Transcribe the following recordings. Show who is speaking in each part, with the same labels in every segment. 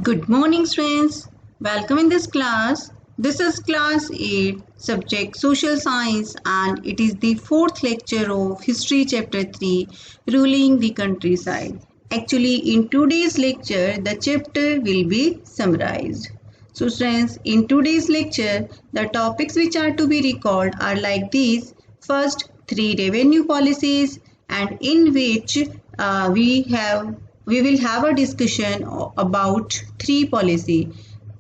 Speaker 1: Good morning, students. Welcome in this class. This is class 8, subject social science, and it is the fourth lecture of history chapter 3, ruling the countryside. Actually, in today's lecture, the chapter will be summarized. So, students, in today's lecture, the topics which are to be recalled are like these. First, 3 revenue policies, and in which we will have a discussion about 3 policy: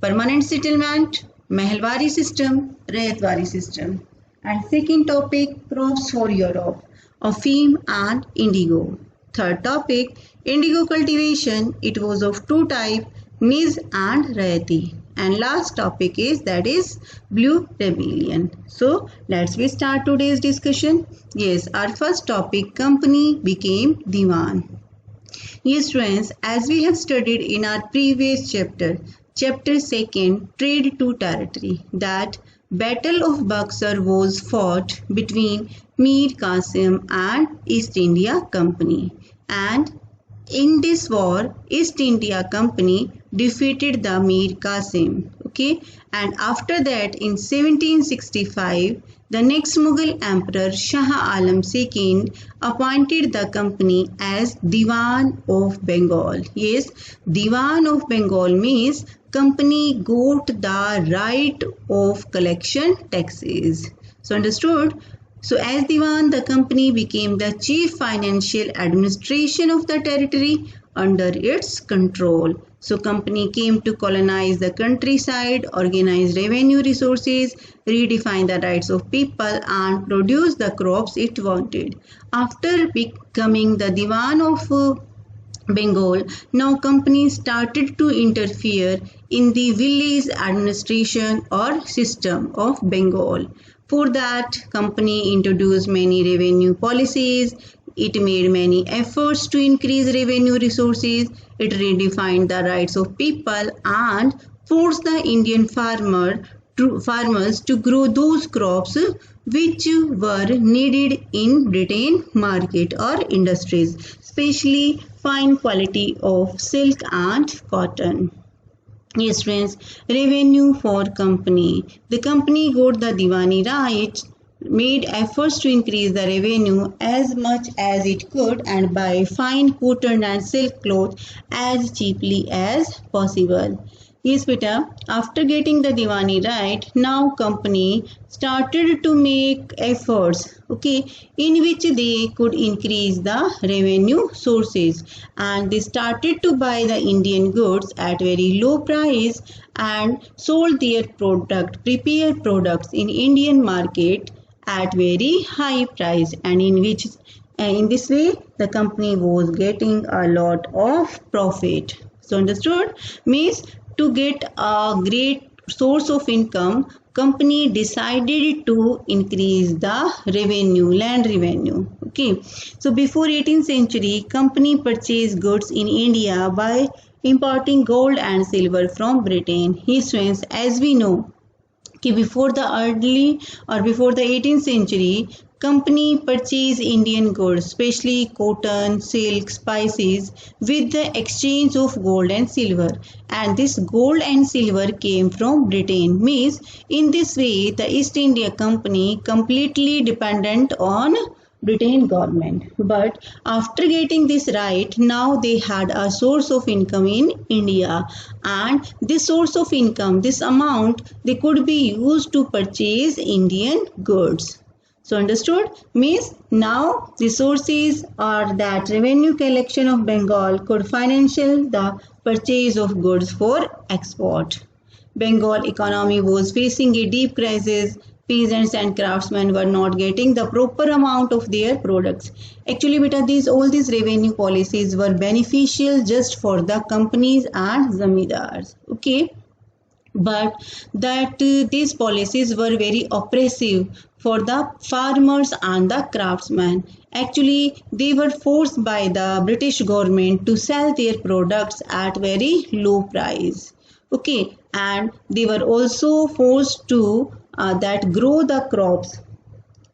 Speaker 1: permanent settlement, Mehalwari system, Rayatwari system. And second topic, crops for Europe, Afim and indigo. Third topic, indigo cultivation. It was of 2 types, Niz and Rayati. And last topic is blue rebellion. So let's start today's discussion. Yes, our first topic, company became Diwan. Yes, friends, as we have studied in our previous chapter, chapter 2, Trade to Territory, that Battle of Buxar was fought between Mir Qasim and East India Company. And in this war, East India Company defeated the Mir Qasim. Okay, and after that, in 1765, the next Mughal Emperor Shah Alam II appointed the company as Diwan of Bengal. Yes, Diwan of Bengal means company got the right of collection taxes. So understood? So as Diwan, the company became the chief financial administration of the territory under its control. So company came to colonize the countryside, organize revenue resources, redefine the rights of people and produce the crops it wanted. After becoming the Diwan of Bengal, now companies started to interfere in the village administration or system of Bengal. For that, company introduced many revenue policies. It made many efforts to increase revenue resources. It redefined the rights of people and forced the Indian farmers to grow those crops which were needed in Britain market or industries, especially fine quality of silk and cotton. Yes, friends, revenue for company. The company got the Diwani rights, made efforts to increase the revenue as much as it could and buy fine cotton and silk cloth as cheaply as possible. Yes, beta, after getting the Diwani right, now company started to make efforts, okay, in which they could increase the revenue sources, and they started to buy the Indian goods at very low price and sold their prepared products in Indian market at very high price, and in this way the company was getting a lot of profit. So understood? Means to get a great source of income, company decided to increase the land revenue. Okay, so before 18th century, company purchased goods in India by importing gold and silver from Britain. Hence, as we know, before the 18th century, company purchased Indian goods, especially cotton, silk, spices, with the exchange of gold and silver. And this gold and silver came from Britain. Means in this way, the East India Company completely dependent on Britain government. But after getting this right, now they had a source of income in India, and this source of income, this amount, they could be used to purchase Indian goods. So understood? Means now resources or that revenue collection of Bengal could financial the purchase of goods for export. Bengal economy was facing a deep crisis. Peasants and craftsmen were not getting the proper amount of their products. Actually, beta, all these revenue policies were beneficial just for the companies and zamindars. Okay, but these policies were very oppressive for the farmers and the craftsmen. Actually, they were forced by the British government to sell their products at very low price. Okay, and they were also forced to grow the crops,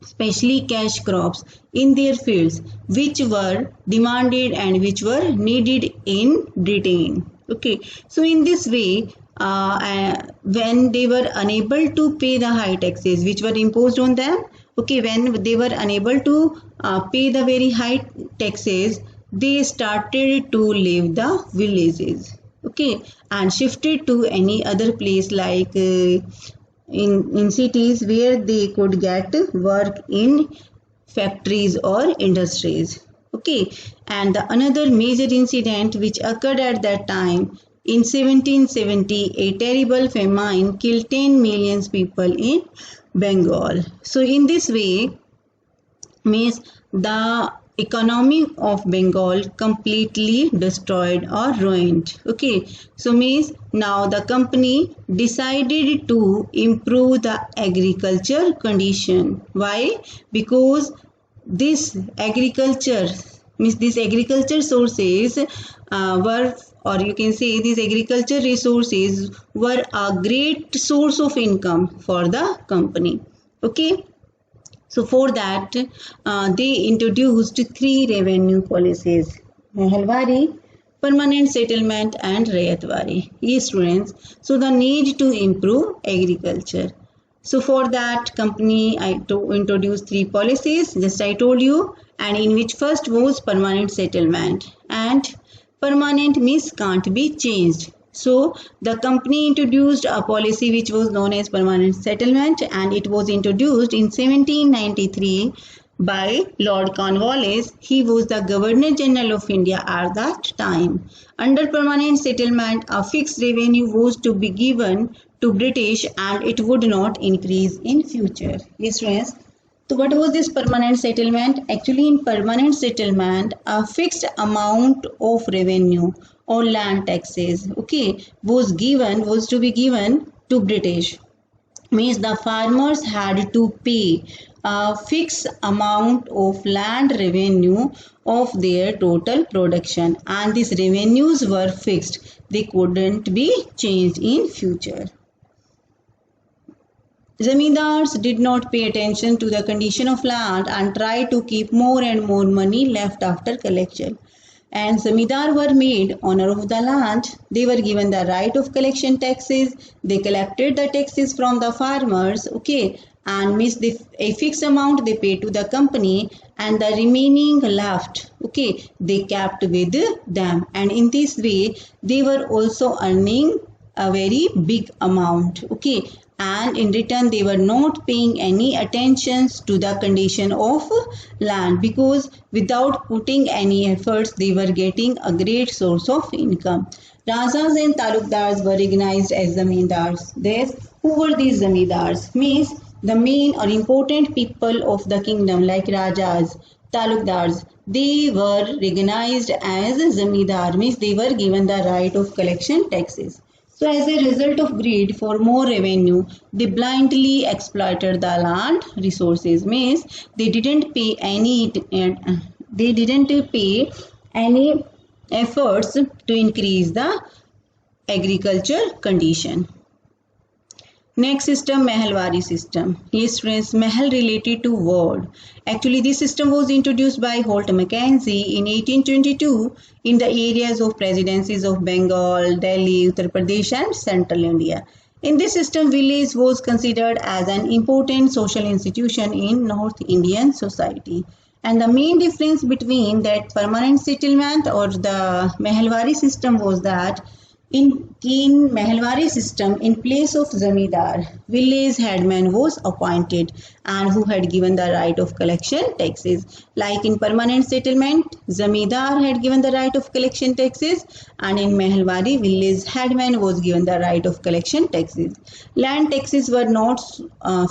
Speaker 1: especially cash crops, in their fields, which were demanded and which were needed in Britain. Okay, so in this way, when they were unable to pay the high taxes which were imposed on them, okay, when they were unable to pay the very high taxes, they started to leave the villages, okay, and shifted to any other place like in cities where they could get work in factories or industries. Okay, and the another major incident which occurred at that time in 1770, a terrible famine killed 10 million people in Bengal. So in this way, means the economy of Bengal completely destroyed or ruined. Okay, so means now the company decided to improve the agriculture condition. Why? Because this agriculture means these agriculture sources were, or you can say these agriculture resources were a great source of income for the company. Okay, so for that, they introduced three revenue policies: Mahalwari, permanent settlement, and Rayatwari. Yes, students. So the need to improve agriculture. So for that company, I to introduced three policies. Just I told you, and in which first was permanent settlement, and permanent means can't be changed. So the company introduced a policy which was known as permanent settlement, and it was introduced in 1793 by Lord Cornwallis. He was the Governor General of India at that time. Under permanent settlement, a fixed revenue was to be given to British and it would not increase in future. Yes, friends. So what was this permanent settlement? Actually, in permanent settlement, a fixed amount of revenue or land taxes, okay, was to be given to British. Means the farmers had to pay a fixed amount of land revenue of their total production, and these revenues were fixed. They couldn't be changed in future. Zamindars did not pay attention to the condition of land and tried to keep more and more money left after collection. And zamindar were made owner of the land. They were given the right of collection taxes. They collected the taxes from the farmers, okay, and missed a fixed amount they paid to the company, and the remaining left, okay, they kept with them. And in this way, they were also earning a very big amount, okay, and in return they were not paying any attention to the condition of land, because without putting any efforts they were getting a great source of income. Rajas and talukdars were recognized as zamindars. This, who were these zamindars? Means the main or important people of the kingdom like Rajas, talukdars, they were recognized as zamindar, means they were given the right of collection taxes. So as a result of greed for more revenue, they blindly exploited the land resources. Means they didn't pay any efforts to increase the agriculture condition. Next system, Mahalwari system. Yes, friends, Mahal related to ward. Actually, this system was introduced by Holt Mackenzie in 1822 in the areas of presidencies of Bengal, Delhi, Uttar Pradesh and Central India. In this system, village was considered as an important social institution in North Indian society. And the main difference between that permanent settlement or the Mahalwari system was that in Mahalwari system, in place of zamindar, village headman was appointed and who had given the right of collection taxes. Like in permanent settlement, zamindar had given the right of collection taxes, and in Mahalwari, village headman was given the right of collection taxes. Land taxes were not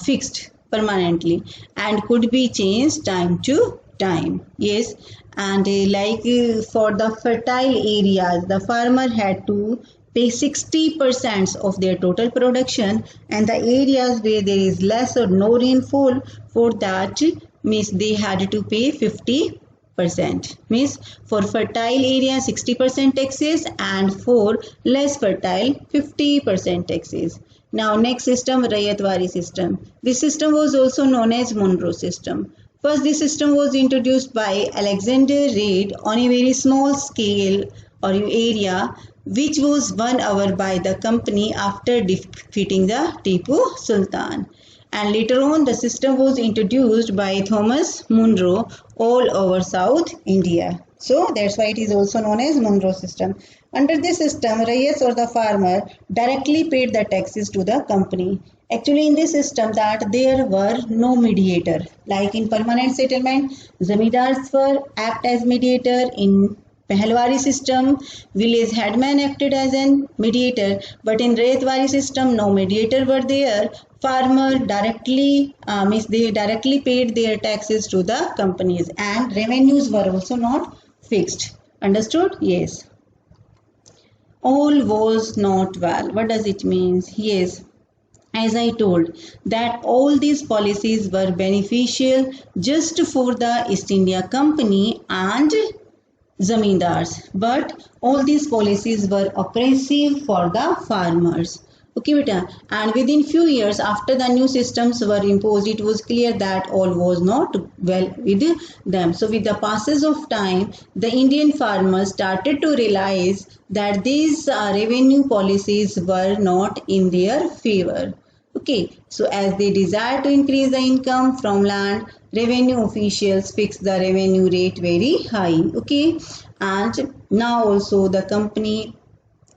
Speaker 1: fixed permanently and could be changed time to time. Yes, and for the fertile areas, the farmer had to pay 60% of their total production, and the areas where there is less or no rainfall, for that means they had to pay 50%. Means for fertile area 60% taxes, and for less fertile 50% taxes. Now next system, Rayatwari system. This system was also known as Monroe system. First, this system was introduced by Alexander Reid on a very small scale or area which was won over by the company after defeating the Tipu Sultan. And later on, the system was introduced by Thomas Munro all over South India. So that's why it is also known as Munro system. Under this system, Rayas or the farmer directly paid the taxes to the company. Actually, in this system, that there were no mediator. Like in permanent settlement, zamindars were act as mediator. In Pahlwari system, village headman acted as an mediator, but in Rayatwari system, no mediator were there. Farmer directly means they directly paid their taxes to the companies, and revenues were also not fixed. Understood? Yes. All was not well. What does it mean? Yes. As I told, that all these policies were beneficial just for the East India Company and zamindars, but all these policies were oppressive for the farmers. Okay, beta. And within few years after the new systems were imposed, it was clear that all was not well with them. So with the passage of time, the Indian farmers started to realize that these revenue policies were not in their favor. Okay, so as they desire to increase the income from land, revenue officials fix the revenue rate very high. Okay, and now also the company,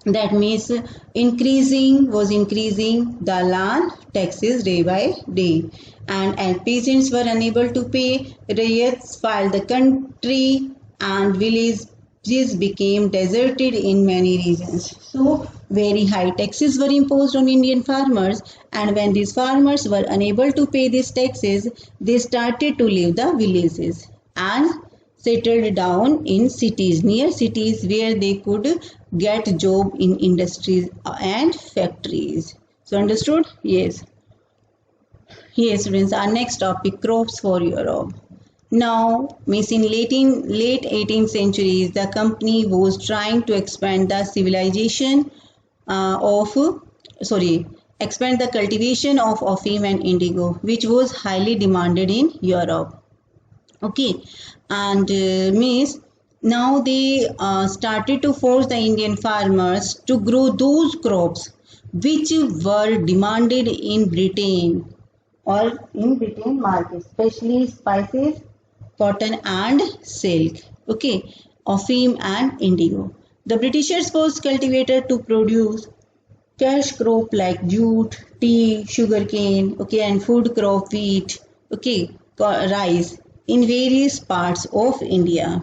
Speaker 1: that means increasing the land taxes day by day, and peasants were unable to pay. Riots filed the country, and villages became deserted in many regions. So very high taxes were imposed on Indian farmers, and when these farmers were unable to pay these taxes, they started to leave the villages and settled down in cities, near cities, where they could get job in industries and factories. So understood? Yes. Yes, students, our next topic, crops for Europe. Now, means in late 18th centuries, the company was trying to expand the expand the cultivation of opium and indigo, which was highly demanded in Europe. Okay, and means now they started to force the Indian farmers to grow those crops which were demanded in Britain market, especially spices, cotton and silk. Okay, opium and indigo. The Britishers was cultivated to produce cash crop like jute, tea, sugarcane, okay, and food crop wheat, okay, rice in various parts of India.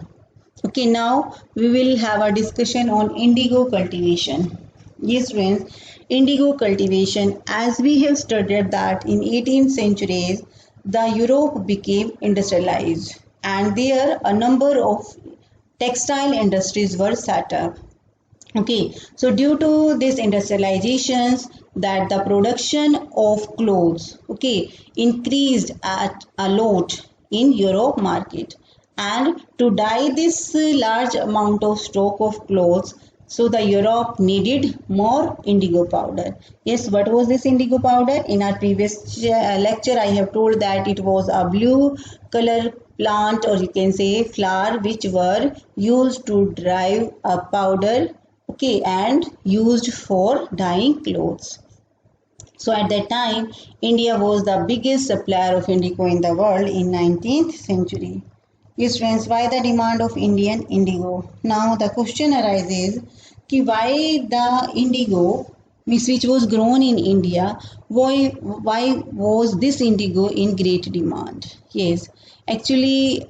Speaker 1: Okay, now we will have a discussion on indigo cultivation. Yes, friends, indigo cultivation, as we have studied that in 18th centuries, the Europe became industrialized, and there a number of textile industries were set up. Okay, so due to this industrializations, that the production of clothes, okay, increased at a lot in Europe market, and to dye this large amount of stock of clothes, so the Europe needed more indigo powder. Yes, what was this indigo powder? In our previous lecture, I have told that it was a blue color plant, or you can say flower, which were used to dry a powder, okay, and used for dyeing clothes. So at that time, India was the biggest supplier of indigo in the world in 19th century. Yes, friends, why the demand of Indian indigo? Now the question arises, why the indigo, which was grown in India, why was this indigo in great demand? Yes, actually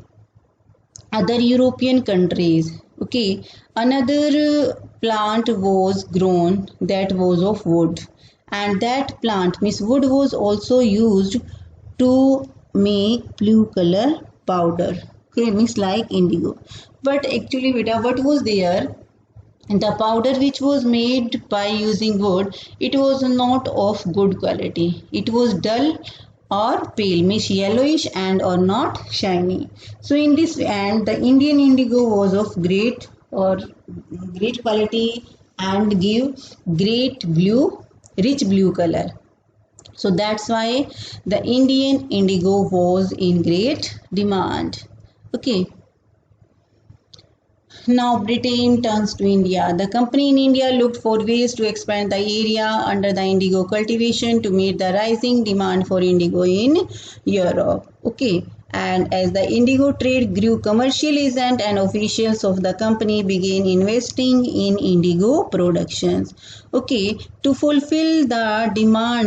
Speaker 1: other European countries, okay, another plant was grown that was of wood, and that plant, means wood, was also used to make blue color powder, okay, means like indigo. But actually, beta, what was there? The powder which was made by using wood, it was not of good quality. It was dull or pale, means yellowish and or not shiny. So in this, and the Indian indigo was of great quality and give great blue, rich blue color. So that's why the Indian indigo was in great demand. Okay. Now Britain turns to India. The company in India looked for ways to expand the area under the indigo cultivation to meet the rising demand for indigo in Europe. Okay. And as the indigo trade grew, commercial agents and officials of the company began investing in indigo productions. Okay, to fulfill the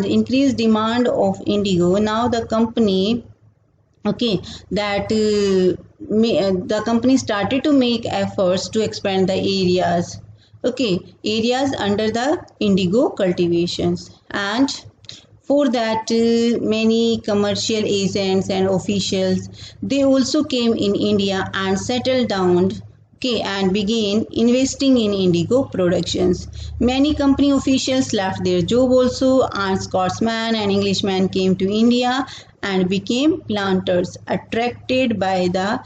Speaker 1: increased demand of indigo, now the company the company started to make efforts to expand the areas under the indigo cultivations. And for that, many commercial agents and officials, they also came in India and settled down, and began investing in indigo productions. Many company officials left their job also, and Scotsmen and Englishmen came to India and became planters, attracted by the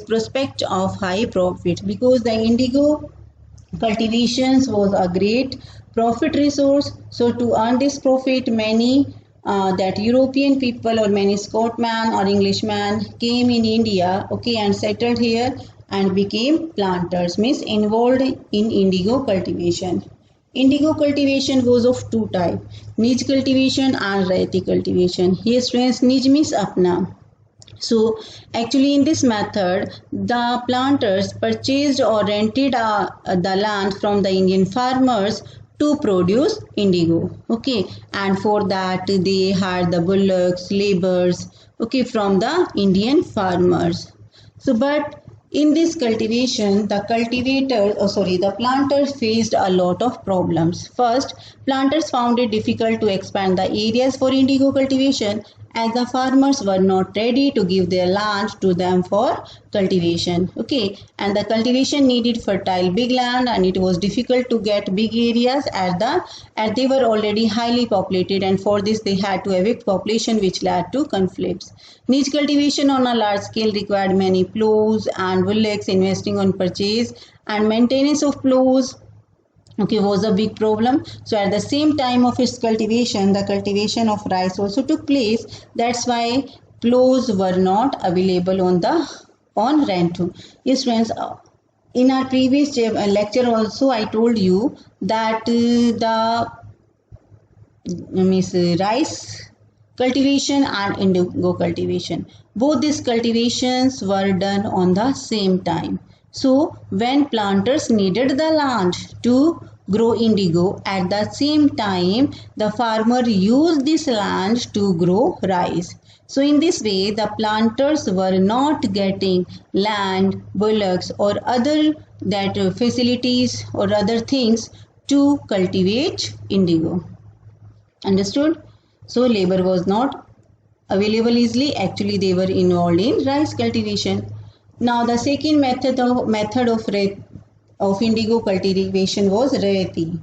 Speaker 1: prospect of high profit, because the indigo cultivations was a great profit resource. So to earn this profit, many that European people or many Scotsmen or Englishmen came in India, and settled here and became planters, means involved in indigo cultivation. Indigo cultivation was of two types, niche cultivation and raiti cultivation. Here students, niche means apna. So actually in this method, the planters purchased or rented the land from the Indian farmers to produce indigo. And for that they hired the bullocks, laborers, from the Indian farmers. So but in this cultivation, the planters faced a lot of problems. First, planters found it difficult to expand the areas for indigo cultivation, as the farmers were not ready to give their land to them for cultivation. And the cultivation needed fertile big land, and it was difficult to get big areas as they were already highly populated, and for this they had to evict population, which led to conflicts. Niche cultivation on a large scale required many plows and bullocks, investing on purchase and maintenance of plows was a big problem. So at the same time of its cultivation, the cultivation of rice also took place. That's why plows were not available on rent. Yes friends, in our previous lecture also I told you that the rice cultivation and indigo cultivation, both these cultivations were done on the same time. So when planters needed the land to grow indigo, at the same time the farmer used this land to grow rice. So in this way the planters were not getting land, bullocks or other facilities or other things to cultivate indigo. Understood? So labor was not available easily. Actually they were involved in rice cultivation. Now the second method of indigo cultivation was raiti.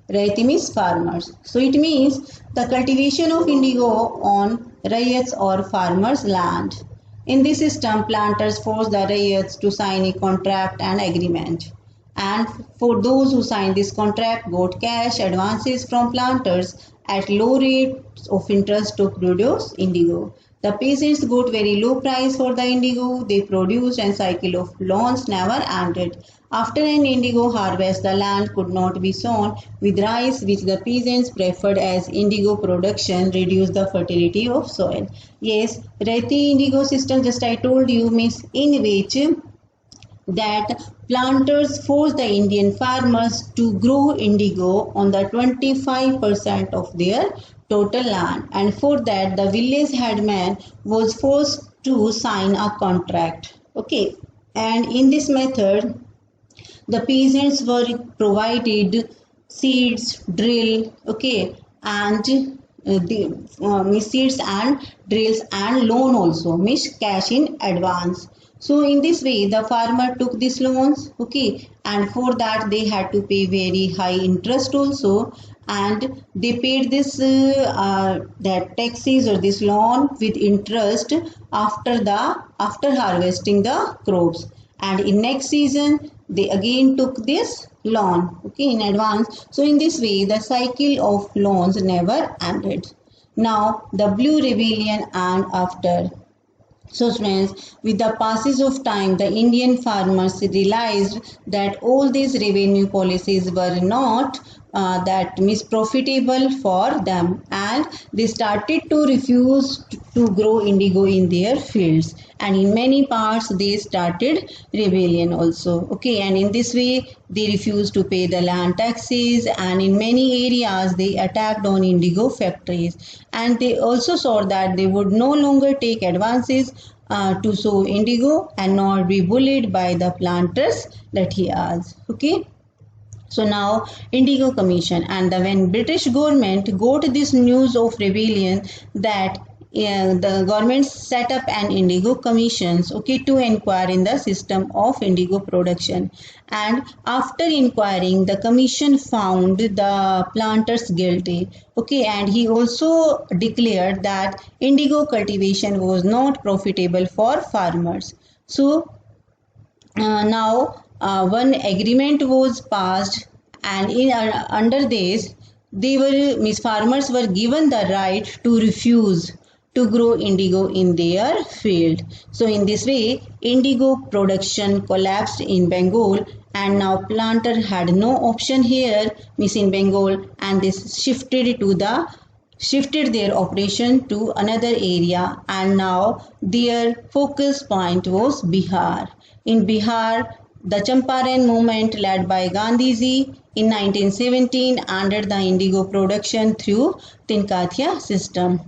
Speaker 1: Raiti means farmers. So it means the cultivation of indigo on rayats or farmers' land. In this system, planters forced the rayats to sign a contract and agreement. And for those who signed this contract, got cash advances from planters at low rates of interest to produce indigo. The peasants got very low price for the indigo they produced, and cycle of loans never ended. After an indigo harvest, the land could not be sown with rice, which the peasants preferred, as indigo production reduced the fertility of soil. Yes, raiti indigo system, just I told you, means in which that planters forced the Indian farmers to grow indigo on the 25% of their total land, and for that the village headman was forced to sign a contract. And in this method the peasants were provided seeds, drill, and seeds and drills and loan also, means cash in advance. So in this way the farmer took these loans, and for that they had to pay very high interest also, and they paid this that taxes or this loan with interest after harvesting the crops, and in next season they again took this loan in advance. So in this way the cycle of loans never ended. Now the Blue Rebellion and after. So friends, with the passage of time, the Indian farmers realized that all these revenue policies were not that means profitable for them, and they started to refuse to grow indigo in their fields, and in many parts they started rebellion also. Okay, and in this way they refused to pay the land taxes, and in many areas they attacked on indigo factories, and they also saw that they would no longer take advances to sow indigo and not be bullied by the planters that he asked. Okay. So now Indigo Commission, and when British government got this news of rebellion, that the government set up an Indigo Commissions, okay, to inquire in the system of indigo production. And after inquiring, the commission found the planters guilty, okay, and he also declared that indigo cultivation was not profitable for farmers. So now one agreement was passed, and under this they were means farmers were given the right to refuse to grow indigo in their field. So in this way indigo production collapsed in Bengal, and now planter had no option here means in Bengal, and they shifted their operation to another area, and now their focus point was Bihar. In Bihar, the Champaran movement led by Gandhiji in 1917 ended the indigo production through Tinkathia system.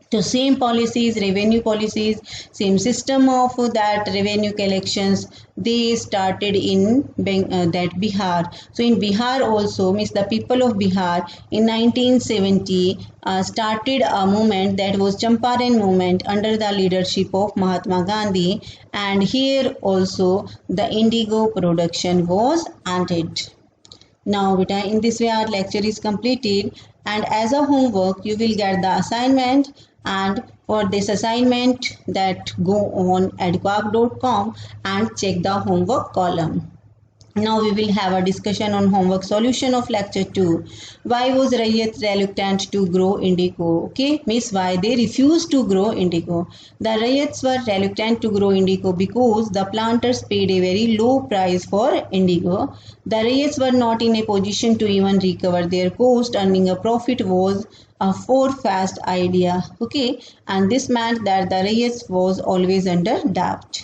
Speaker 1: So same policies, revenue policies, same system of that revenue collections, they started in that Bihar. So in Bihar also means the people of Bihar in 1970 started a movement that was Champaran movement under the leadership of Mahatma Gandhi, and here also the indigo production was ended. Now beta, in this way our lecture is completed, and as a homework you will get the assignment, and for this assignment that go on adquap.com and check the homework column. Now we will have a discussion on homework solution of lecture 2. Why was Rayat reluctant to grow indigo? Okay, means why they refused to grow indigo. The Rayats were reluctant to grow indigo because the planters paid a very low price for indigo. The Rayats were not in a position to even recover their cost. Earning a profit was a far-fetched idea. Okay, and this meant that the Rayats was always under debt.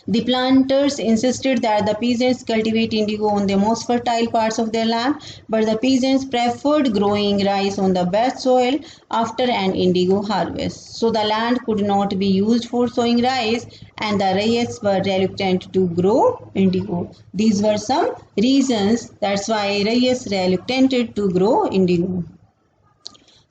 Speaker 1: The planters insisted that the peasants cultivate indigo on the most fertile parts of their land, but the peasants preferred growing rice on the best soil after an indigo harvest. So the land could not be used for sowing rice, and the Rayats were reluctant to grow indigo. These were some reasons that's why Rayats reluctant to grow indigo.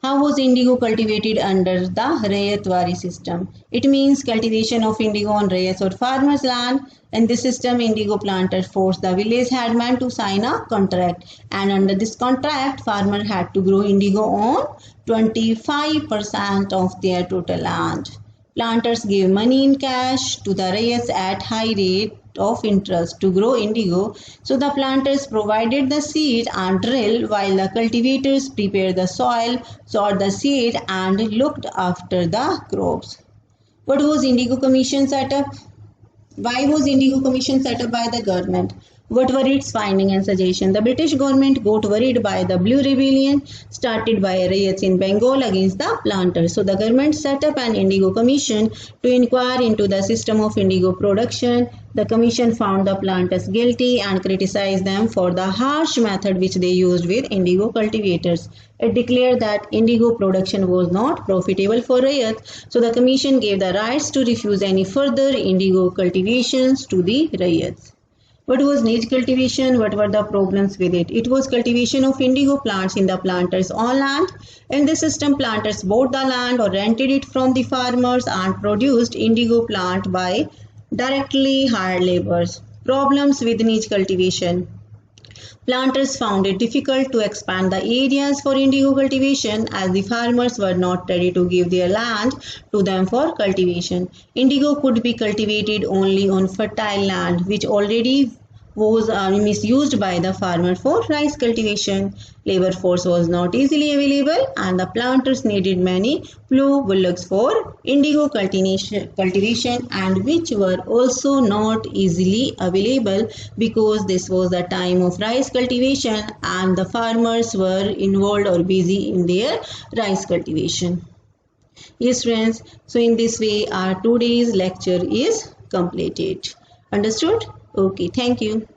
Speaker 1: How was indigo cultivated under the Rayatwari system? It means cultivation of indigo on Rayats or farmers' land. In this system, indigo planters forced the village headman to sign a contract, and under this contract, farmer had to grow indigo on 25% of their total land. Planters gave money in cash to the Rayats at high rate of interest to grow indigo. So the planters provided the seed and drill, while the cultivators prepared the soil, sowed the seed and looked after the crops. What was Indigo Commission set up? Why was Indigo Commission set up by the government? What were its findings and suggestions? The British government got worried by the Blue Rebellion started by Rayats in Bengal against the planters. So the government set up an Indigo Commission to inquire into the system of indigo production. The commission found the planters guilty and criticized them for the harsh method which they used with indigo cultivators. It declared that indigo production was not profitable for Rayats. So the commission gave the rights to refuse any further indigo cultivations to the Rayats. What was niche cultivation? What were the problems with it? It was cultivation of indigo plants in the planters' own land. In this system, planters bought the land or rented it from the farmers and produced indigo plant by directly hired laborers. Problems with niche cultivation. Planters found it difficult to expand the areas for indigo cultivation as the farmers were not ready to give their land to them for cultivation. Indigo could be cultivated only on fertile land which already was misused by the farmer for rice cultivation. Labor force was not easily available and the planters needed many plough bullocks for indigo cultivation, and which were also not easily available because this was the time of rice cultivation and the farmers were involved or busy in their rice cultivation. Yes friends, so in this way our today's lecture is completed. Understood? Okay, thank you.